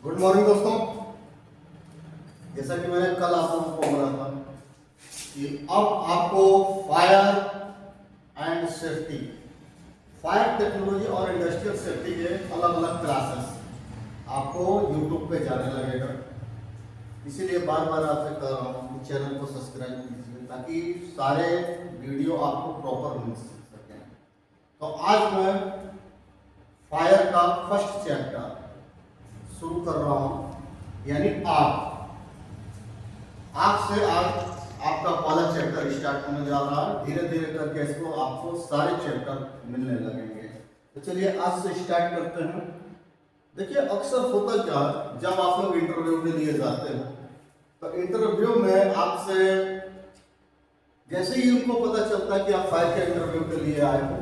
Good morning दोस्तों। जैसा कि मैंने कल आप लोगों को बोला था कि अब आपको fire and safety, fire technology और इंडस्ट्रियल सेफ्टी के अलग अलग क्लासेस आपको यूट्यूब पे जाने लगेगा। इसीलिए बार बार आपसे कह रहा हूँ कि चैनल को सब्सक्राइब कीजिए ताकि सारे वीडियो आपको प्रॉपर मिल सकें। तो आज मैं फायर का फर्स्ट चैप्टर शुरू कर रहा हूं, यानी आग। आग से आज आपका पहला चैप्टर स्टार्ट होने जा रहा है। धीरे धीरे करके इसको आपको सारे चैप्टर मिलने लगेंगे। तो चलिए आज से स्टार्ट करते हैं। देखिए, अक्सर होता क्या है, जब आप लोग इंटरव्यू के लिए जाते हैं तो इंटरव्यू में आपसे जैसे ही उनको पता चलता है कि आप फायर के इंटरव्यू के लिए आए हो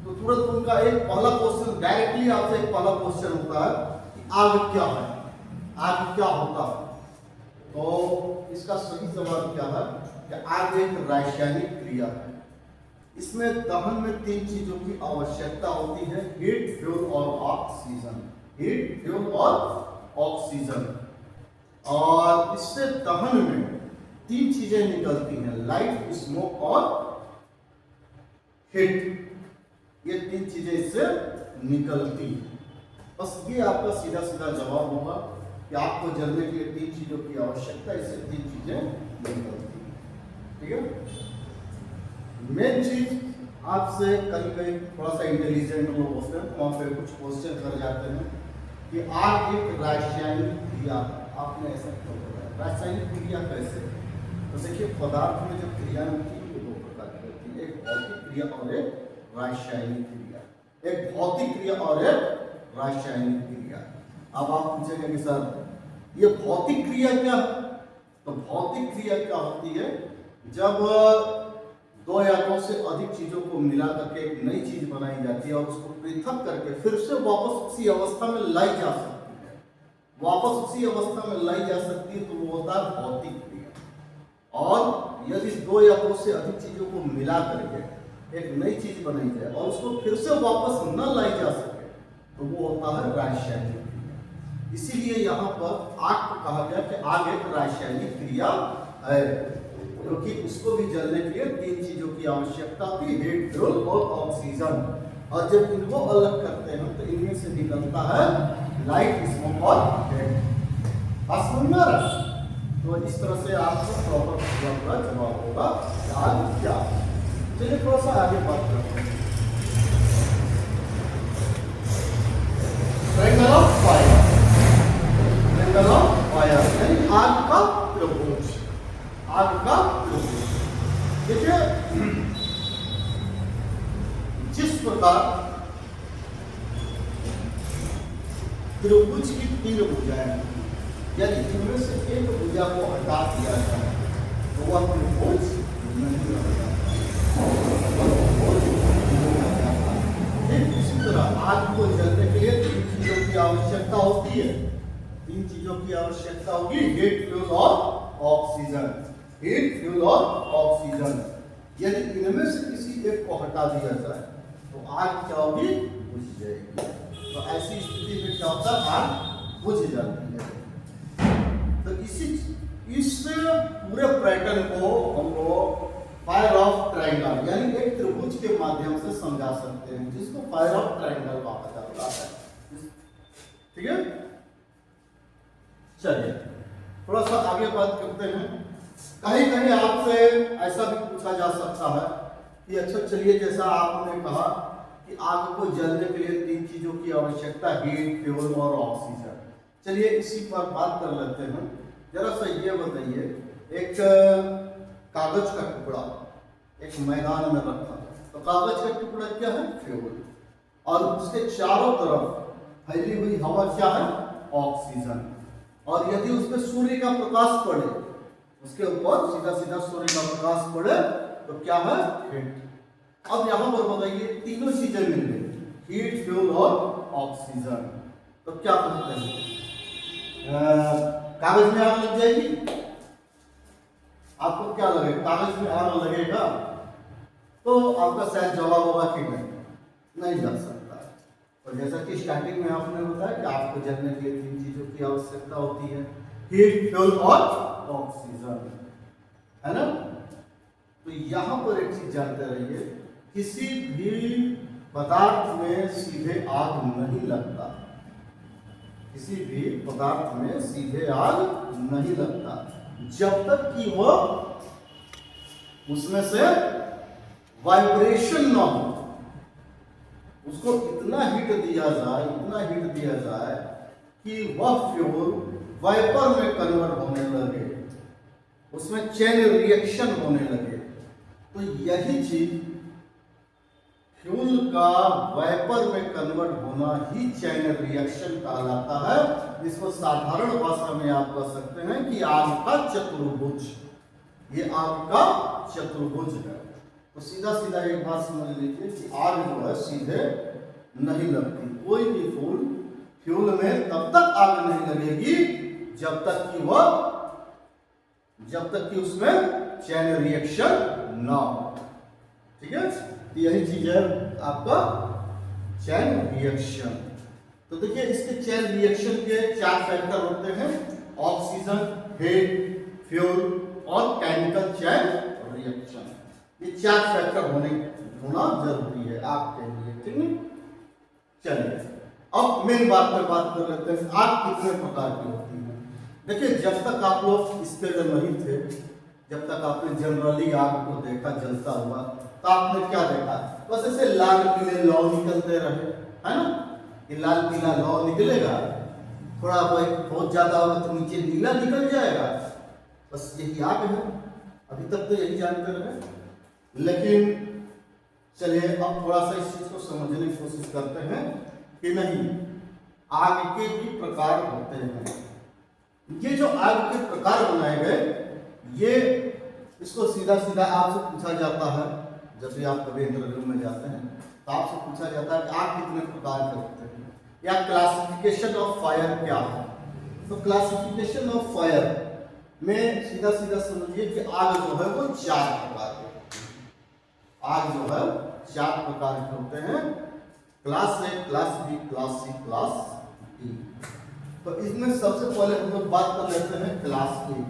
तो तुरंत उनका एक पहला क्वेश्चन, डायरेक्टली आपसे एक पहला क्वेश्चन होता है कि आग क्या है, आग क्या होता है। तो इसका सही जवाब क्या है कि आग एक रासायनिक क्रिया है। इसमें दहन में तीन चीजों की आवश्यकता होती है: हीट, फ्यूल और ऑक्सीजन। हीट, फ्यूल और ऑक्सीजन। और इससे दहन में तीन चीजें निकलती हैं: लाइट, स्मोक और हीट। ये तीन चीजें इससे निकलती हैं। बस ये आपका सीधा सीधा जवाब होगा कि आपको जलने के लिए तीन चीजों की आवश्यकता है, इससे तीन चीजें निकलती हैं। ठीक है। मेन चीज आपसे कहीं कहीं थोड़ा सा इंटेलिजेंट लोग होते हैं, वहां पे कुछ क्वेश्चन कर जाते हैं कि आग एक रासायनिक क्रिया है। आपने ऐसा क्यों बोला? रासायनिक क्रिया कैसे? तो देखिए, पदार्थ में जब क्रिया होती है दो प्रकार की होती है: एक भौतिक क्रिया और एक रासायनिक क्रिया। एक भौतिक क्रिया और एक रासायनिक क्रिया। अब आप पूछेंगे कि सर ये भौतिक क्रिया क्या है? तो भौतिक क्रिया क्या होती है? जब दो या दो से अधिक चीजों को मिला करके एक नई चीज बनाई जाती है और उसको पृथक करके फिर से वापस उसी अवस्था में लाई जा सकती है। वापस उसी अवस्था में लाई जा सकती है तो वो होता है भौतिक क्रिया। और यदि दो या दो से अधिक चीजों को मिला करके एक नई चीज बनाई जाए और उसको फिर से वापस न लाई जा सके तो वो होता है रासायनिक क्रिया। इसीलिए यहाँ पर आग को कहा गया कि आग एक रासायनिक क्रिया है, क्योंकि उसको भी जलने के लिए तीन चीजों की आवश्यकता होती है: हीट, फ्यूल और ऑक्सीजन। और जब इनको अलग करते हैं तो इनमें से निकलता है लाइट, स्मोक और हीट। असमंजर। तो इस तरह से आपको प्रॉपर पूरा जवाब होगा आग क्या। चलिए थोड़ा सा आगे बात करते हैं। Triangle of fire, triangle of fire यानी आग का त्रिभुज। आग का त्रिभुज। देखिए, जिस प्रकार त्रिभुज की तीन भुजाएं, यदि इनमें से एक भुजा को हटा दिया जाए तो वह त्रिभुज नहीं रहेगा। इसी तरह आग को जलने के लिए तीन चीजों की आवश्यकता होती है। तीन चीजों की आवश्यकता होगी: हीट, फ्यूल और ऑक्सीजन। हीट, फ्यूल और ऑक्सीजन। यदि इनमें से किसी एक को हटा दिया जाए तो आग क्या होगी? बुझ जाएगी। तो ऐसी स्थिति में क्या होता है? आग बुझ जाती है। तो इस पूरे पैटर्न को हम लोग फायर ऑफ ट्रायंगल यानी एक त्रिभुज के माध्यम से समझा सकते हैं, जिसको फायर ऑफ ट्रायंगल कहा जाता है। ठीक है। चलिए थोड़ा सा आगे बात करते हैं। कहीं कहीं आपसे ऐसा भी पूछा जा सकता है कि अच्छा चलिए, जैसा आपने कहा कि आग को जलने के लिए तीन चीजों की आवश्यकता: हीट, फ्यूल और ऑक्सीजन। चलिए इसी पर बात कर लेते हैं। जरा सा ये बताइए, एक कागज का टुकड़ा एक मैदान में रखा, तो कागज का टुकड़ा क्या है? फ्यूल। और उसके चारों तरफ फैली हुई हवा क्या है? ऑक्सीजन। और यदि उसमें सूर्य का प्रकाश पड़े, उसके ऊपर सीधा सीधा सूर्य का प्रकाश पड़े तो क्या है? हीट। अब यहां पर बताइए, तीनों चीजें मिल गई: हीट, फ्यूल और ऑक्सीजन। तो क्या करते हैं? कागज में आग लग जाएगी? आपको क्या लगेगा? कागज में आग लगेगा? तो आपका शायद जवाब होगा कि नहीं, नहीं जल सकता। तो तो जैसा कि स्टार्टिंग में आपने बताया कि आपको जलने के लिए 3 चीजों की आवश्यकता होती है, हीट, फ्यूल और ऑक्सीजन, है ना। तो यहाँ पर एक चीज जानते रहिए, किसी भी पदार्थ में सीधे आग नहीं लगता, किसी भी पदार्थ में सीधे आग नहीं लगता जब तक कि वह उसमें से वाइब्रेशन ना हो, उसको इतना हीट दिया जाए, इतना हीट दिया जाए कि वह फ्यूल वाइपर में कन्वर्ट होने लगे, उसमें चेन रिएक्शन होने लगे। तो यही चीज फ्यूल का वाइपर में कन्वर्ट होना ही चेन रिएक्शन कहलाता है। इसको साधारण भाषा में आप कह सकते हैं कि आग का चतुर्भुज, ये आग का चतुर्भुज है। तो सीधा सीधा एक बात समझ लीजिए कि आग जो है सीधे नहीं लगती, कोई भी फ्यूल में तब तक आग नहीं लगेगी जब तक कि उसमें चेन रिएक्शन ना हो, ठीक है। तो यही चीज है आपका चेन रिएक्शन। तो देखिए इसके चेन रिएक्शन के 4 फैक्टर होते हैं, ऑक्सीजन, हीट, फ्यूल और केमिकल चेन रिएक्शन। ये 4 फैक्टर होना जरूरी है आपके लिए, ठीक है। चलिए अब मेन बात पर बात कर लेते हैं, आग कितने प्रकार की होती है। देखिए जब तक आप लोग इस पे नहीं थे, जब तक आपने जनरली आग को देखा जलता हुआ, तो आपने क्या देखा, बस ऐसे लाल पीले लौ निकलते रहे, है ना। ये लाल पीला लौ निकलेगा, थोड़ा बहुत ज्यादा होगा तो नीचे नीला निकल जाएगा, बस यही आग है। अभी तक तो यही जानते रहे। लेकिन चलिए अब थोड़ा सा इस चीज को समझने की कोशिश करते हैं कि नहीं, आग के भी प्रकार होते हैं। ये जो आग के प्रकार बनाए गए, ये इसको सीधा सीधा आपसे पूछा जाता है, जब भी आप कभी इंटरव्यू में जाते हैं तो आपसे पूछा जाता है कि आग कितने प्रकार के होते हैं, या क्लासिफिकेशन ऑफ फायर क्या है। तो क्लासिफिकेशन ऑफ फायर में सीधा सीधा समझिए कि आग जो है वो 4 प्रकार के होते हैं। आग जो है 4 प्रकार के होते हैं, class A, class B, class C, class D। तो इसमें सबसे पहले हम लोग बात कर लेते हैं क्लास A।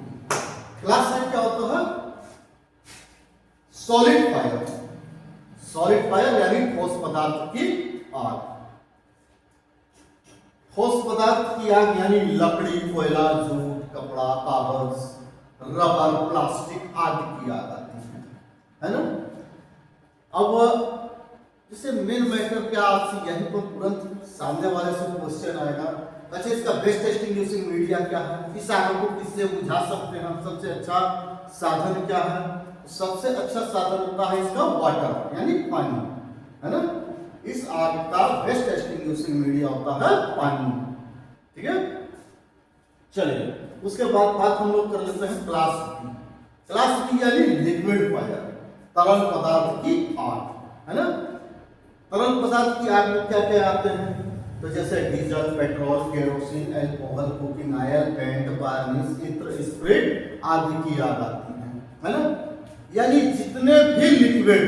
क्लास A क्या होता है, सॉलिड फायर। सॉलिड फायर यानी ठोस पदार्थ की आग। ठोस पदार्थ की आग यानी लकड़ी, कोयला, जूट, कपड़ा, कागज, रबर, प्लास्टिक आदि की आग आती है ना। अब जैसे मेन मैटर क्या, आपसे यहीं पर तुरंत सामने वाले से क्वेश्चन आएगा, अच्छा इसका बेस्ट टेस्टिंग यूजिंग मीडिया क्या है, इस आग को किससे बुझा सकते हैं, सबसे अच्छा साधन क्या है। सबसे अच्छा साधन होता है इसका वाटर यानी पानी, है ना। इस आग का बेस्ट टेस्टिंग यूजिंग मीडिया होता है पानी, ठीक है। चलिए उसके बाद बात हम लोग कर लेते हैं क्लास B। क्लास B यानी लिक्विड फायर, तरल पदार्थ की आग, है ना। तरल पदार्थ की आग में क्या क्या आते हैं, तो जैसे diesel, petrol, kerosene, alcohol, cooking oil, paint, varnish, इत्र, स्प्रिट आदि की आग आती है ना। यानी जितने भी लिक्विड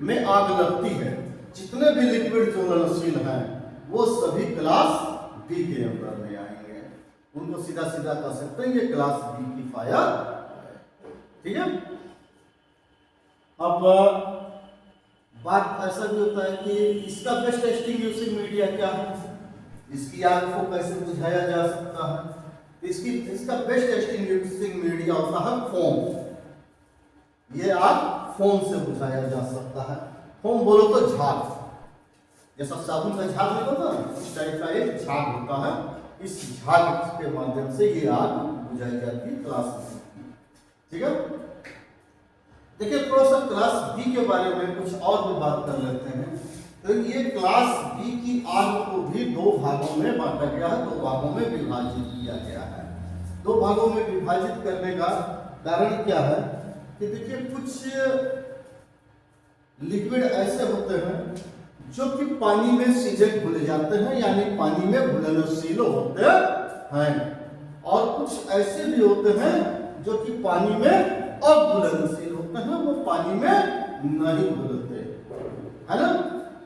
में आग लगती है, जितने भी लिक्विड ज्वलनशील हैं, वो सभी क्लास B के अंदर में आएंगे। उनको सीधा सीधा कह सकते हैं ये क्लास B की फायर, ठीक है। अब बात ऐसा भी होता है कि इसका बेस्ट टेस्टिंग यूजिंग मीडिया क्या है, इसकी आग को कैसे बुझाया जा सकता है। इसका बेस्ट टेस्टिंग यूजिंग मीडिया होता है फोम। ये आग फोम से बुझाया जा सकता है। फोम बोलो तो झाग, जैसा साबुन का झाग निकलता है उस टाइप का एक झाग होता है। इस झाग के माध्यम से ये आग बुझाई जाती है क्लास B, ठीक है। देखिए थोड़ा सा क्लास B के बारे में कुछ और भी बात कर लेते हैं। तो ये क्लास B की आग को भी 2 भागों में बांटा गया है, 2 भागों में विभाजित किया गया है। 2 भागों में विभाजित करने का कारण क्या है कि देखिए कुछ लिक्विड ऐसे होते हैं जो कि पानी में सीधे घुल जाते हैं, यानी पानी में घुलनशील होते हैं, और कुछ ऐसे भी होते हैं जो कि पानी में अघुलनशील होते हैं, वो पानी में नहीं घुलते, है ना।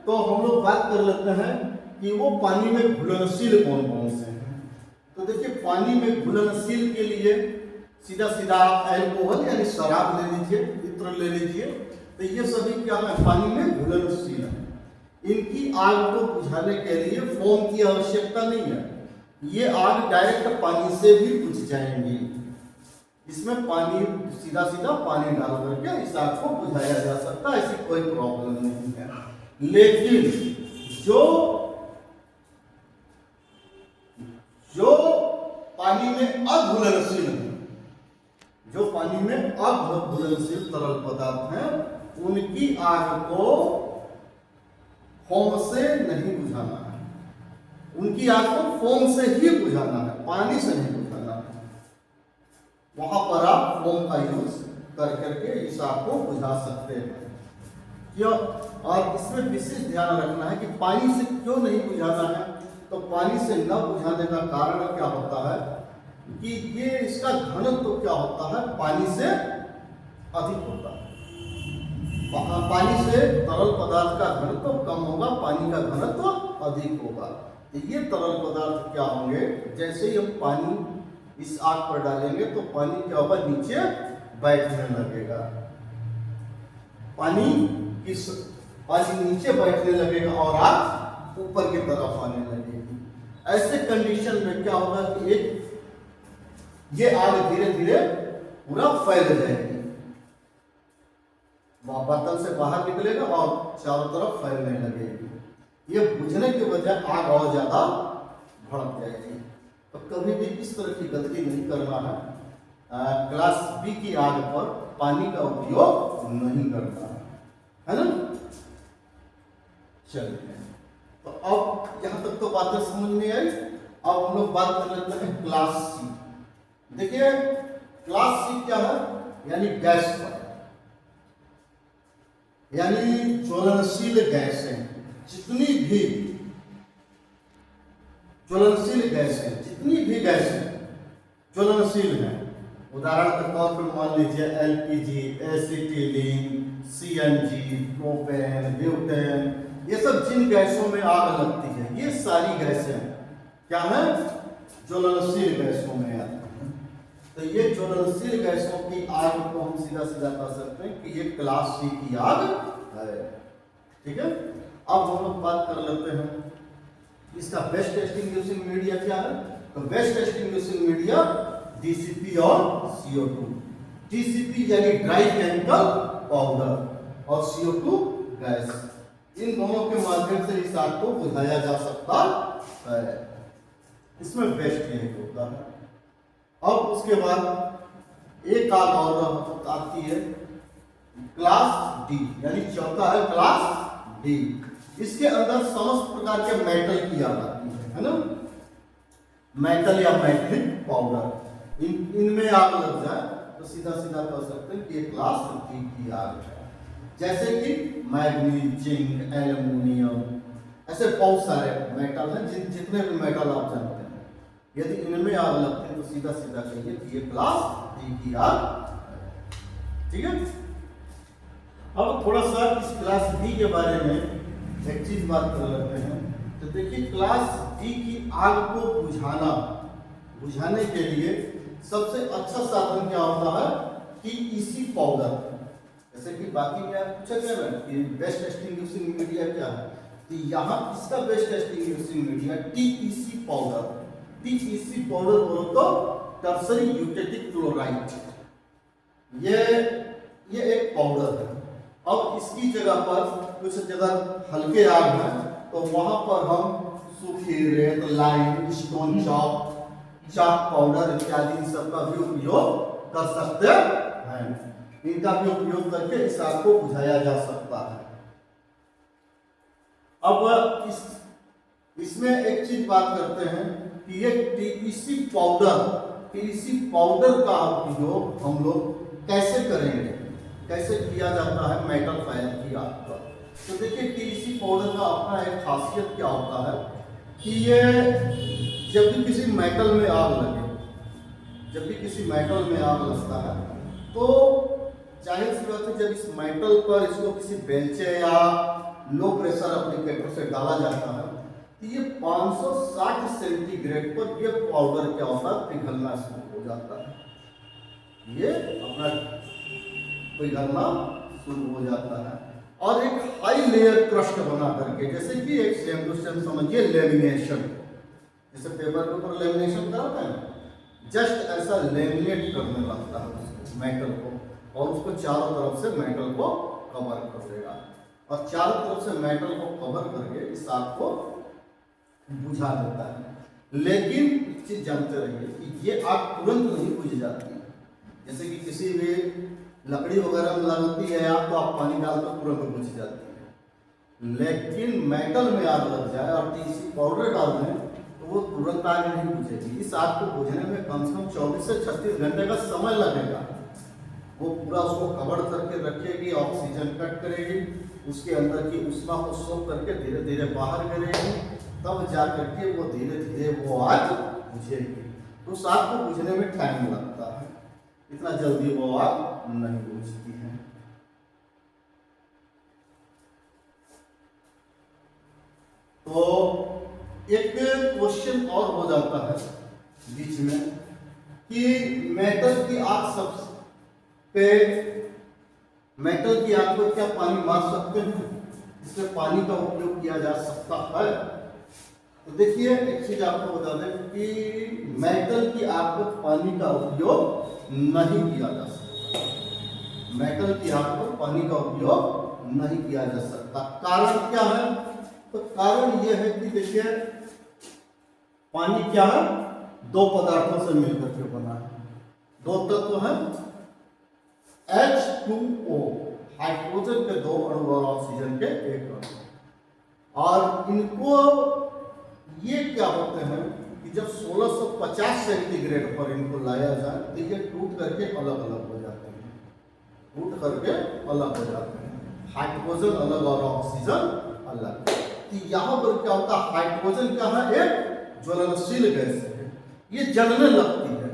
तो हम लोग बात कर लेते हैं कि वो पानी में घुलनशील कौन कौन से हैं। तो देखिए पानी में घुलनशील के लिए सीधा सीधा आप अल्कोहल यानी शराब ले लीजिए, इत्र ले लीजिए, तो ये सभी क्या है, पानी में घुलनशील है। इनकी आग को बुझाने के लिए फोम की आवश्यकता नहीं है, ये आग डायरेक्ट पानी से भी बुझ जाएंगी। इसमें पानी सीधा सीधा पानी डाल करके इस आग को बुझाया जा सकता है, ऐसी कोई प्रॉब्लम नहीं है। लेकिन जो पानी में अघुलनशील है, जो पानी में अघुलनशील तरल पदार्थ हैं, उनकी आग को फोम से नहीं बुझाना है, उनकी आग को फोम से ही बुझाना है, पानी से नहीं बुझाना है। वहां पर आप फोम का यूज कर करके इस आग को बुझा सकते हैं। क्यों? और इसमें विशेष ध्यान रखना है कि पानी से क्यों नहीं बुझाना है। तो पानी से न बुझाने का कारण क्या होता है कि ये इसका घनत्व तो क्या होता है, पानी से अधिक होता है। पानी से तरल पदार्थ का घनत्व कम होगा, पानी का घनत्व अधिक होगा। तो ये तरल पदार्थ क्या होंगे, जैसे ही हम पानी इस आग पर डालेंगे तो पानी क्या होगा, नीचे बैठने लगेगा। पानी नीचे बैठने लगेगा और आग ऊपर की तरफ आने लगेगी। ऐसे कंडीशन में क्या होगा कि ये आग धीरे धीरे पूरा फैल जाएगी, बर्तन से बाहर निकलेगा और चारों तरफ फैलने लगेगी। ये बुझने के बजाय आग और ज्यादा भड़क जाएगी। तो कभी भी इस तरह की गलती नहीं करना है। क्लास बी की आग पर पानी का उपयोग नहीं करना है ना। चलिए, तो अब यहां तक तो बातें समझ में आई। अब हम लोग बात कर लेते हैं क्लास सी। देखिए क्लास सी क्या है, यानी गैस पर, यानी ज्वलनशील गैसें। जितनी भी ज्वलनशील गैसें, जितनी भी गैसें ज्वलनशील हैं, उदाहरण के तौर पर मान लीजिए LPG, acetylene, CNG, propane, butane, ये सब जिन गैसों में आग लगती है, ये सारी गैसें क्या हैं, ज्वलनशील गैसों में आती हैं। तो ये ज्वलनशील गैसों की आग को हम सीधा सीधा कह सकते हैं कि ये क्लास सी की आग है। ठीक है, अब हम लोग बात कर लेते हैं इसका बेस्ट एक्सटिंग्विशिंग मीडिया क्या है। तो बेस्ट एक्सटिंग्विशिंग मीडिया डीसीपी और CO2। डीसीपी यानी ड्राई केमिकल पाउडर और CO2 गैस, इन दोनों के माध्यम से इस आग को बुझाया जा सकता है। इसमें बेस्ट यही होता है। अब उसके बाद एक आग और आती है क्लास डी, यानी चौथा है क्लास डी। इसके अंदर समस्त प्रकार के मेटल की आग आती है ना, मेटल या मेटलिक पाउडर, इनमें आग लग जाए तो सीधा सीधा कह सकते हैं कि ये क्लास डी की आग है। जैसे कि मैग्नीज, जिंक, एल्युमिनियम, ऐसे बहुत सारे मेटल हैं, जितने भी मेटल आप जानते हैं, यदि इनमें आग लगती है तो सीधा सीधा कहिए कि ये क्लास डी की आग है। ठीक है, अब थोड़ा सा इस क्लास डी के बारे में एक चीज बात कर लेते हैं। तो देखिए क्लास डी की आग को बुझाने के लिए सबसे अच्छा साधन क्या होता है, TEC पाउडर। जैसे कि बाकी में आप पूछा क्या है कि बेस्ट एक्सटिंग्विशिंग मीडिया क्या है, तो यहाँ इसका best extinguishing media TEC powder. TEC powder बोलो तो टर्सरी यूटेटिक क्लोराइड, ये एक पाउडर है। अब इसकी जगह पर कुछ जगह हल्के आग है तो वहां पर हम सूखी रेत, लाइम, स्टोन चाक पाउडर इत्यादि इन सब का भी उपयोग कर सकते हैं। इनका भी उपयोग करके इस आग को बुझाया जा सकता है। अब इसमें एक चीज बात करते हैं कि ये TEC पाउडर का उपयोग हम लोग कैसे करेंगे, कैसे किया जाता है मेटल फायर की आग पर। तो देखिए TEC पाउडर का अपना एक खासियत क्या होता है कि ये जब भी किसी मेटल में आग लगे, जब भी किसी मेटल में आग लगता है तो जाहिर सी बात है जब इस मेटल पर इसको किसी बेलचे या लो प्रेशर एप्लीकेटर से डाला जाता है तो 560 सेंटीग्रेड पर ये पाउडर क्या होता है, पिघलना शुरू हो जाता है। ये अपना पिघलना शुरू हो जाता है और एक हाई लेयर क्रस्ट बना करके, जैसे कि एक सेम टू सेम समझिए लेमिनेशन, जैसे पेपर के ऊपर लेमिनेशन कराते हैं, जस्ट ऐसा लेमिनेट करने लगता है मेटल को, और उसको चारों तरफ से मेटल को कवर कर देगा, और चारों तरफ से मेटल को कवर करके इस आग को बुझा देता है। लेकिन एक चीज जानते रहिए कि ये आग तुरंत नहीं बुझ जाती। जैसे कि किसी भी लकड़ी वगैरह में लगती है आग तो आप पानी डालकर तुरंत बुझ जाती है, लेकिन मेटल में आग लग जाए और टीसी पाउडर डाल दें तो वो तुरंत आग नहीं बुझेगी। इस आग को बुझने में कम से कम 24 से 36 घंटे का समय लगेगा। वो पूरा उसको कवर करके रखेगी, ऑक्सीजन कट करेगी, उसके अंदर की ऊष्मा को सोख करके धीरे धीरे बाहर करेगी, तब जा करके वो धीरे धीरे वो आग बुझेगी। तो उस आग को बुझने में टाइम लगता है, इतना जल्दी वो आग नहीं बुझती है। तो एक क्वेश्चन और हो जाता है बीच में कि मेटल की आग सब पे, मेटल की आग को क्या पानी मार सकते हैं, इसमें पानी का उपयोग किया जा सकता है? तो देखिए एक चीज आपको बता दें कि मेटल की आग पर पानी का उपयोग नहीं किया जा सकता। मेटल की आग पर पानी का उपयोग नहीं किया जा सकता। कारण क्या है? तो कारण यह है कि देखिए पानी क्या है, दो पदार्थों से मिलकर के बना है, दो तत्व है H2O, हाइड्रोजन के दो अणु और ऑक्सीजन के एक अणु, और इनको ये क्या होते हैं कि जब 1650 सेंटीग्रेड पर इनको लाया जाए तो ये टूट करके अलग अलग हो जाते हैं, टूट करके अलग हो जाते हैं, हाइड्रोजन अलग और ऑक्सीजन अलग। तो यहाँ पर क्या होता है, हाइड्रोजन क्या है, एक ज्वलनशील गैस है, ये जलने लगती है,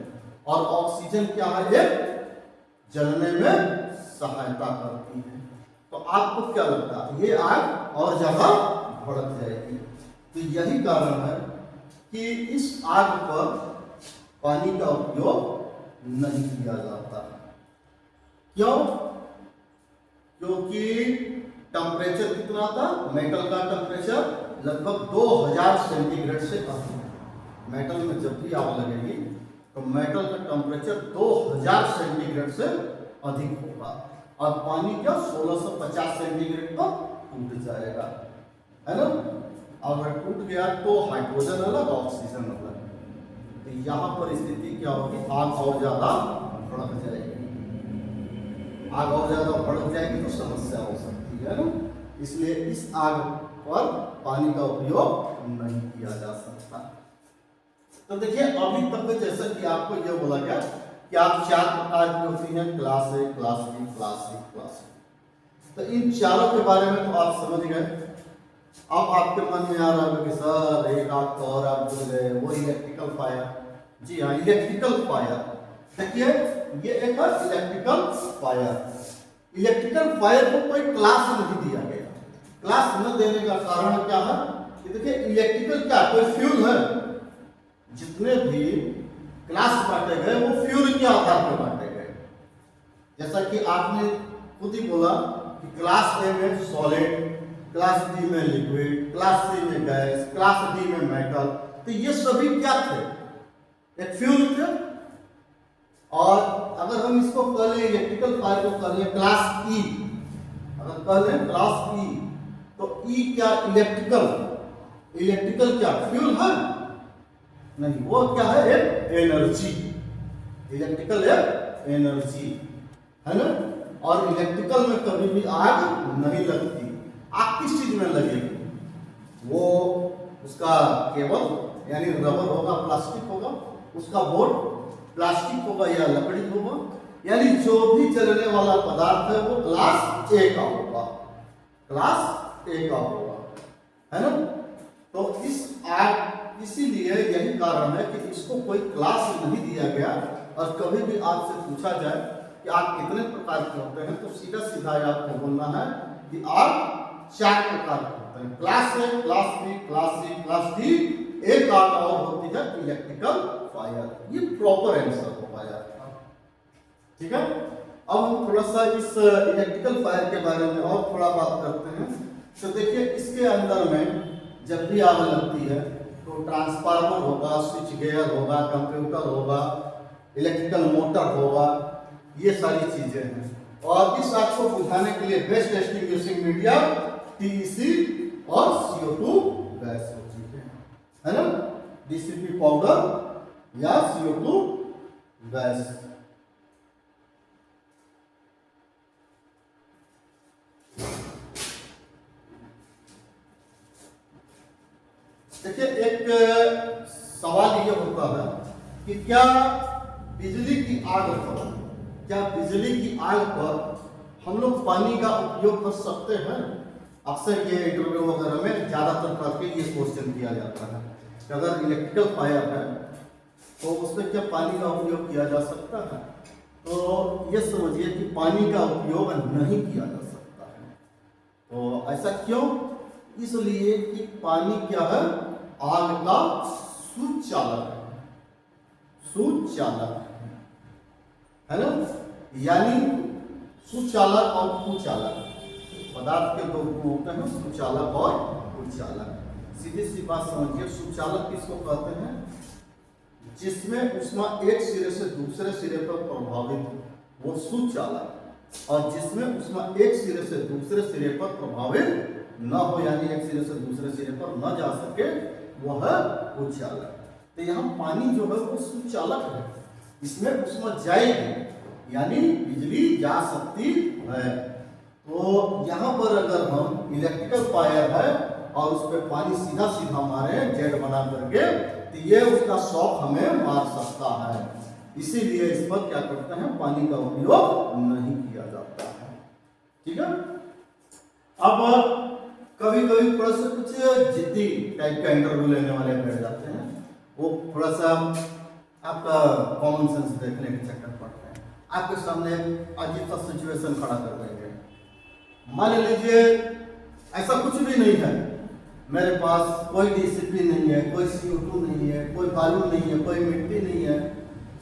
और ऑक्सीजन क्या है, एक जलने में सहायता करती है। तो आपको क्या लगता है, ये आग और ज्यादा भड़क जाएगी। तो यही कारण है कि इस आग पर पानी का उपयोग नहीं किया जाता। क्यों? क्योंकि टेम्परेचर कितना था, मेटल का टेम्परेचर लगभग 2000 सेंटीग्रेड से अधिक है। मेटल में जब भी आग लगेगी तो मेटल का टेम्परेचर 2000 सेंटीग्रेड से अधिक होगा, और पानी क्या 1650 सेंटीग्रेड पर टूट जाएगा, है ना। अगर टूट गया तो हाइड्रोजन अलग ऑक्सीजन अलग, तो यहाँ पर स्थिति क्या होगी, आग और ज्यादा भड़क जाएगी, आग और ज्यादा भड़क जाएगी तो समस्या हो सकती है ना। इसलिए इस आग पर पानी का उपयोग नहीं किया जा सकता। तो देखिए अभी तक जैसा कि आपको यह बोला गया कि आप 4 प्रकार की होती हैं, class A, class B, class C, class C. तो इन चारों के बारे में तो आप समझ गए। अब आपके मन में आ रहा है कि सर एक आप तो और आप भूल गए, वो इलेक्ट्रिकल फायर। जी हाँ, इलेक्ट्रिकल फायर। देखिए ये एक है इलेक्ट्रिकल फायर। इलेक्ट्रिकल फायर को कोई क्लास नहीं दिया गया। क्लास न देने का कारण क्या है कि देखिए इलेक्ट्रिकल क्या कोई फ्यूल है, जितने भी क्लास बांटे गए वो फ्यूल के आधार पर बांटे गए। जैसा कि आपने खुद ही बोला कि क्लास ए में सॉलिड, क्लास बी में लिक्विड, क्लास सी में गैस, क्लास डी में मेटल। तो ये सभी क्या थे, एक फ्यूल थे। और अगर हम इसको कह लें इलेक्ट्रिकल फायर को कह लें क्लास ई, अगर कह लें क्लास ई, तो ई क्या इलेक्ट्रिकल, इलेक्ट्रिकल क्या फ्यूल है नहीं, वो क्या है एक एनर्जी, इलेक्ट्रिकल एक एनर्जी है ना। और इलेक्ट्रिकल में कभी भी आग नहीं लगती। आग किस चीज में लगेगी, वो उसका केबल यानी रबर होगा, प्लास्टिक होगा, उसका बोर्ड प्लास्टिक होगा या लकड़ी होगा, यानी जो भी जलने वाला पदार्थ है वो क्लास ए का होगा, क्लास ए का होगा, है ना। तो इस आग इसीलिए यही कारण है कि इसको कोई क्लास नहीं दिया गया। और कभी भी आपसे पूछा जाए कि आग कितने प्रकार के होते हैं तो सीधा सीधा आपको बोलना है कि आग 4 प्रकार के होते सकते हैं। Class A, class B, class C, class D, एक आग और होती है इलेक्ट्रिकल फायर। ये प्रॉपर आंसर हो पाया। ठीक है, अब हम थोड़ा सा इस इलेक्ट्रिकल फायर के बारे में और थोड़ा बात करते हैं। तो देखिए इसके अंदर में जब भी आग लगती है तो ट्रांसफार्मर होगा, स्विच गियर होगा, कंप्यूटर होगा, इलेक्ट्रिकल मोटर होगा, ये सारी चीजें हैं। और इस आग को बुझाने के लिए बेस्ट एक्सटिंग्विशिंग मीडिया टीईसी और CO2 गैस होती है ना, DCP पाउडर या CO2 गैस। देखिए एक सवाल ये होता है कि क्या बिजली की आग पर हम लोग पानी का उपयोग कर सकते हैं? अक्सर ये इंटरव्यू वगैरह में ज्यादातर करके ये क्वेश्चन किया जाता है कि अगर इलेक्ट्रिकल फायर है तो उसमें क्या पानी का उपयोग किया जा सकता है? तो ये समझिए कि पानी का उपयोग नहीं किया जा सकता है। तो ऐसा क्यों? इसलिए कि पानी क्या है? आग का सुचालक है ना, यानी सुचालक और कुचालक, पदार्थ के दो गुण होते हैं, सुचालक और कुचालक। सीधी सी बात समझिए, सुचालक किसको कहते हैं? जिसमें ऊष्मा एक सिरे से दूसरे सिरे पर प्रभावित हो वो सुचालक, और जिसमें ऊष्मा एक सिरे से दूसरे सिरे पर प्रभावित न हो, यानी एक सिरे से दूसरे सिरे पर न जा सके, वह है कुचालक। तो यहाँ पानी जो है वो सुचालक है, इसमें ऊष्मा जाएगी यानी बिजली जा सकती है। तो यहाँ पर अगर हम इलेक्ट्रिकल फायर है और उस पर पानी सीधा सीधा मारे जेट बना करके, तो ये उसका शॉक हमें मार सकता है। इसीलिए इस पर क्या करते हैं? पानी का उपयोग नहीं किया जाता है। ठीक है, अब कभी कभी थोड़ा सा कुछ जिद्दी टाइप का इंटरव्यू लेने वाले बैठ जाते हैं, वो थोड़ा सा आपका कॉमन सेंस देखने के चक्कर पड़ते हैं, आपके सामने अजीब सा सिचुएशन खड़ा कर देंगे। मान लीजिए ऐसा कुछ भी नहीं है, मेरे पास कोई DCP नहीं है, कोई CO2 नहीं है, कोई बालू नहीं है, कोई मिट्टी नहीं है,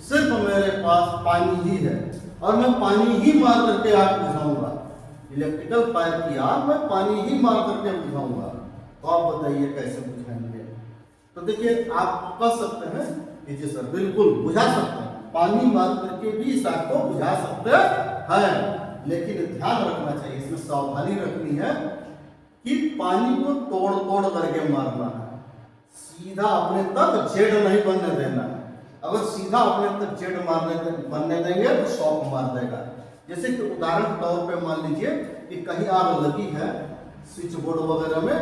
सिर्फ मेरे पास पानी ही है और मैं पानी ही मार करके आग बुझाऊंगा। इलेक्ट्रिकल फायर की आग मैं पानी ही मार करके बुझाऊंगा। तो आप बताइए कैसे बुझाएंगे? तो देखिए आप कह सकते हैं कि जी सर बिल्कुल बुझा सकते हैं, पानी मार करके भी इस आग को बुझा सकते हैं, लेकिन ध्यान रखना चाहिए, इसमें सावधानी रखनी है कि पानी को तोड़ तोड़ करके मारना है, सीधा अपने तक जेड नहीं बनने देना है। अगर सीधा अपने तक जेड बनने देंगे तो शॉक मार देगा। जैसे कि उदाहरण के तौर पे मान लीजिए कि कहीं आग लगी है स्विच बोर्ड वगैरह में,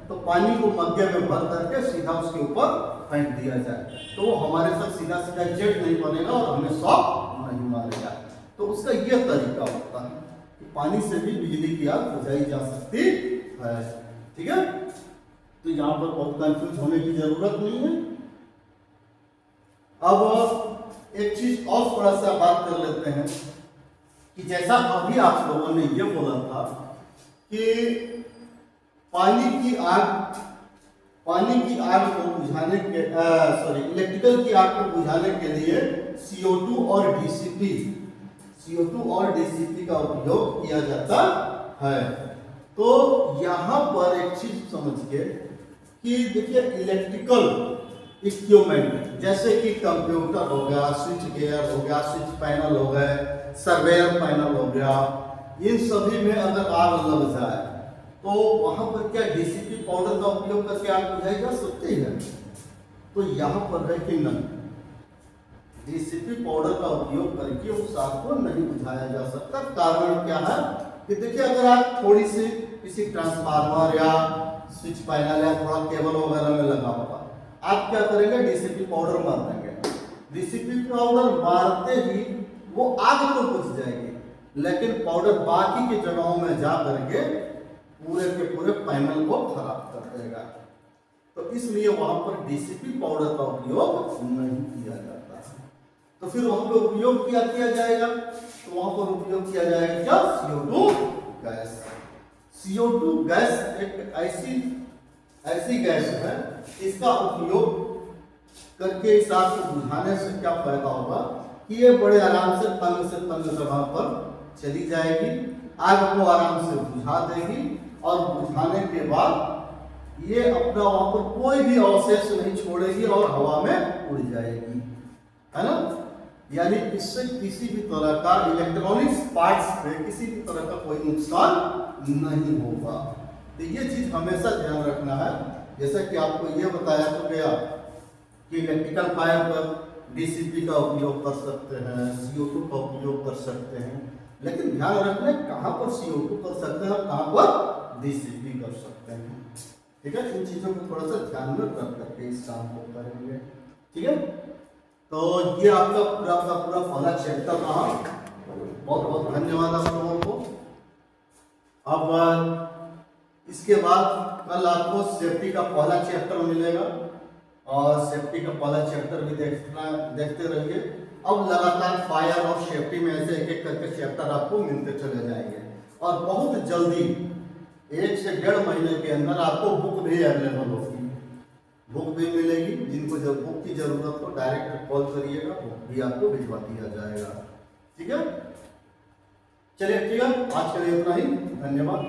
तो पानी को मग्गे में भर करके सीधा उसके ऊपर फेंक दिया जाए, तो वो हमारे साथ सीधा सीधा जेट नहीं बनेगा और हमें शॉक नहीं मारेगा। तो उसका यह तरीका होता है कि पानी से भी बिजली की आग बुझाई जा सकती है। ठीक है, तो यहाँ पर बहुत कंफ्यूज होने की जरूरत नहीं है। अब एक चीज और थोड़ा सा बात कर लेते हैं कि जैसा अभी आप लोगों ने ये बोला था कि पानी की आग को बुझाने के इलेक्ट्रिकल की आग को बुझाने के लिए CO2 और DCP का उपयोग किया जाता है। तो यहाँ पर एक चीज समझिए कि देखिए इलेक्ट्रिकल इक्विपमेंट जैसे कि कंप्यूटर हो गया, स्विच गियर हो गया, स्विच पैनल हो गए, सर्वेयर पैनल हो गया, इन सभी में अगर आग लग जाए तो वहां पर क्या DCP पाउडर का उपयोग करके आग बुझाई जा सकती है? तो यहाँ पर है कि नहीं, DCP पाउडर का उपयोग करके उस आग को नहीं बुझाया जा सकता। कारण क्या है कि देखिए अगर आप थोड़ी सी किसी ट्रांसफार्मर या स्विच पैनल या थोड़ा केबल वगैरह में लगा होगा, आप क्या करेंगे? DCP पाउडर मार देंगे। DCP पाउडर मारते ही वो आग तो बुझ जाएगी, लेकिन पाउडर बाकी की जगहों में जा करके पूरे के पूरे पैनल को खराब कर देगा। तो इसलिए वहां पर DCP पाउडर का उपयोग नहीं किया जाता है। तो फिर वहां पर उपयोग क्या किया जाएगा? तो वहां पर उपयोग किया जाएगा क्या? CO2 gas. CO2 गैस एक ऐसी गैस है, इसका उपयोग करके इस आग को बुझाने से क्या फायदा होगा कि ये बड़े आराम से तंग जगह पर चली जाएगी, आग को आराम से बुझा देगी और बुझाने के बाद ये अपना वहां पर कोई भी अवशेष नहीं छोड़ेगी और हवा में उड़ जाएगी, है ना। यानी इससे किसी भी तरह का इलेक्ट्रॉनिक्स पार्ट्स पे किसी भी तरह का कोई नुकसान नहीं होगा। तो ये चीज हमेशा ध्यान रखना है। जैसा कि आपको ये बताया तो गया कि इलेक्ट्रिकल फायर पर DCP का उपयोग कर सकते हैं, CO2 का उपयोग कर सकते हैं, लेकिन ध्यान रखना कहाँ पर CO2 कर सकते हैं और कहाँ पर DCP कर सकते हैं। ठीक है, इन चीजों को थोड़ा सा ध्यान में रख करके इस काम को करेंगे। ठीक है, तो ये आपका पूरा पहला चैप्टर रहा। बहुत बहुत धन्यवाद आप लोगों को। अब इसके बाद कल आपको सेफ्टी का पहला चैप्टर मिलेगा और सेफ्टी का पहला चैप्टर भी देखते रहिए। अब लगातार फायर और सेफ्टी में ऐसे एक एक करके चैप्टर आपको मिलते चले जाएंगे और बहुत जल्दी 1 से 1.5 महीने के अंदर आपको बुक भी अवेलेबल होगी, बुक भी मिलेगी। जिनको जब बुक की जरूरत हो डायरेक्ट कॉल करिएगा, बुक भी आपको भिजवा दिया जाएगा। ठीक है, चलिए ठीक है, आज के लिए इतना ही, धन्यवाद।